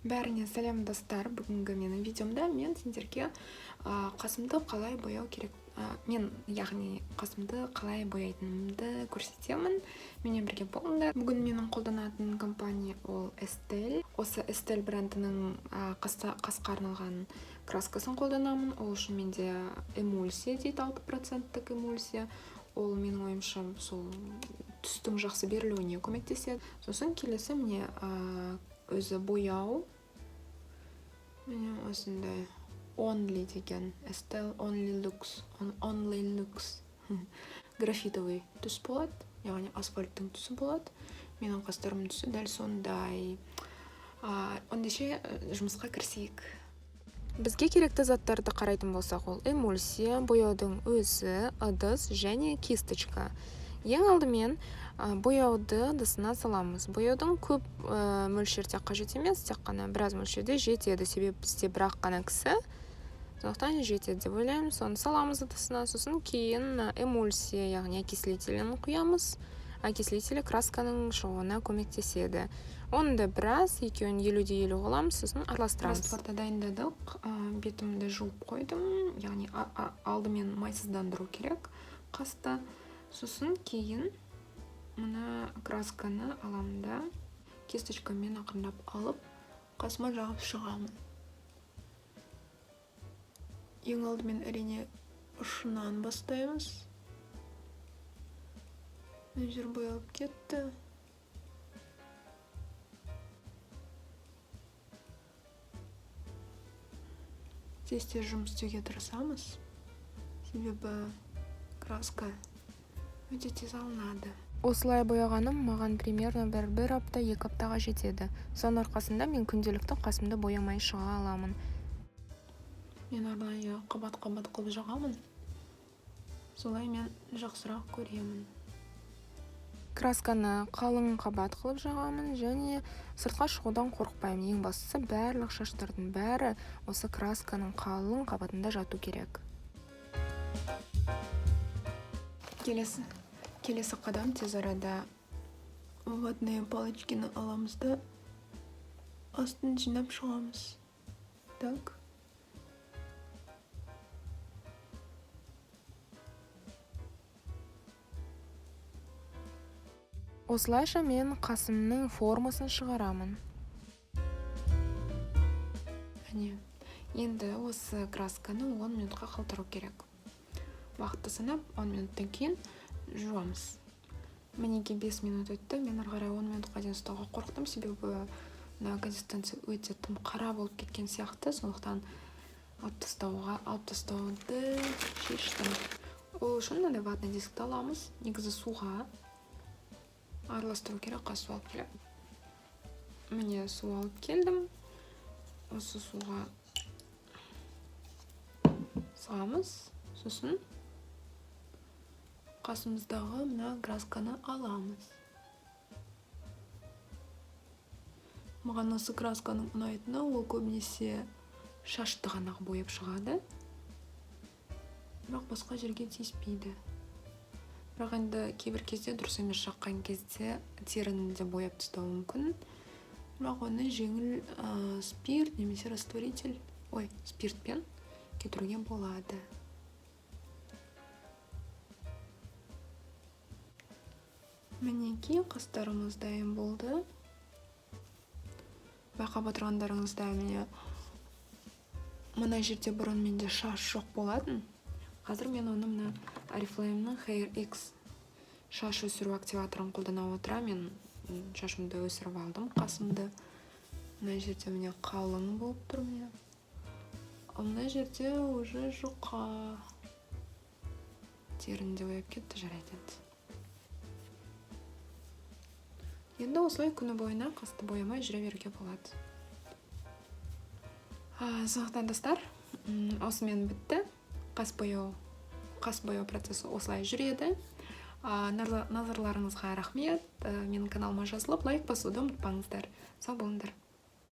Бәріне сәлем достар. Бүгінгі менің видеомда мен сендерге қасымды қалай бояу керек, яғни қасымды қалай бояйтынымды көрсетемін. Менімен бірге болыңдар. Бүгін менің қолданатын компания ол Estelle. Осы Estelle брендінің қасқа арналған краскасын қолданамын. Ол үшін менде эмульсия дейді, 6% эмульсия. Ол менің ойымша сол түстің жақсы берілуіне көмектеседі. Сосын келесі міне өзі бояу. Міне осындай Only деген Estelle Only Looks графитовый түс болады, яғни асфальттың түсі болады. Менің қастарымның түсі дәл сондай. Ондайше жұмысқа кірісейік. Бізге керекті заттарды қарайтын болсақ, ол эмульсия, бояудың өзі, ыдыс және кисточка. Ең алдымен бояуды ыдысына саламыз. Бояудың көп мөлшерде қажет емес, тек қана біраз мөлшерде жетеді, себебі бізде бірақ қана кісі. Сондықтан жетеді деп ойлаймын. Соны саламыз ыдысына, сосын кейін эмульсия, яғни окислителін құямыз. Окислителі красканың шығуына көмектеседі. Оны да біраз, екеуін 50-50 қыламыз, сосын араластырамыз. Растворды дайындадық, бетімді жуып қойдым, яғни алдымен майсыздандыру керек қасты. Сосын кейін мына красканы аламын да, кисточкамен ақырындап алып, қасыма жағып шығамын. Ең алдымен әрине ұшынан бастаймыз. Мына жер боялып кетті. Тез жұмыс істеуге тырысамыз, себебі краска өте тез алынады. Осылай бояғаным маған примерно бір апта, 2 аптаға жетеді. Соның арқасында мен күнделікті қасымды боямай шыға аламын. Мен арнайы қабат-қабат қылып жағамын. Солай мен жақсырақ көремін. Красканы қалың қабат қылып жағамын және сыртқа шығудан қорықпаймын. Ең бастысы барлық шаштардың бәрі осы красканың қалың қабатында жату керек. Келесі қадам тез арада ватные палочканы аламыз да астын жинап шығамыз. Так. Осылайша мен қасымның формасын шығарамын. Енді осы красканы 10 минутқа қалтыру керек. Уақытты санап 10 минуттан кейін жуамыз. Мінеге 5 минут өтті. Мен арғарай 10 минутқа дейін ұстауға қорықтым, себебі консистенция өте тым қара болып кеткен сияқты. Сондықтан алып тастауды шештім. Ол үшін мынандай ватный дискті аламыз. Негізі суға араластыру керек, су алып келіп. Міне су алып келдім. Осы суға саламыз. Сосын қасымыздағы мына красканы аламыз. Маған осы красканың ұнайтыны, ол көбінесе шашты ғана бояп шығады. Бірақ басқа жерге тиіспейді. Бірақ енді кейбір кезде дұрыс емес жаққан кезде теріні де бояп тастауы мүмкін. Бірақ оны жеңіл спирт немесе спиртпен кетіруге болады. Мінеки қастарымыз дайын болды. Байқап отырғандарыңызда мына жерде бұрын менде шаш жоқ болатын. Қазір мен оны мына Oriflame'ның Hair X шаш өсіру активаторын қолдана отыра мен шашымды өсіріп алдым, қасымды. Мына жерде міне қалың болып тұр міне. Мына жерде уже жұқа. Терінде бояп кетті, жарайды. Енді осылай күні бойына қасты боямай жүре беруге болады. Сондықтан достар, осымен бітті. Қас бояу процесі осылай жүреді. Назарларыңызға рахмет. Менің каналыма жазылып, лайк басуды ұмытпаңыздар. Сау болыңдар.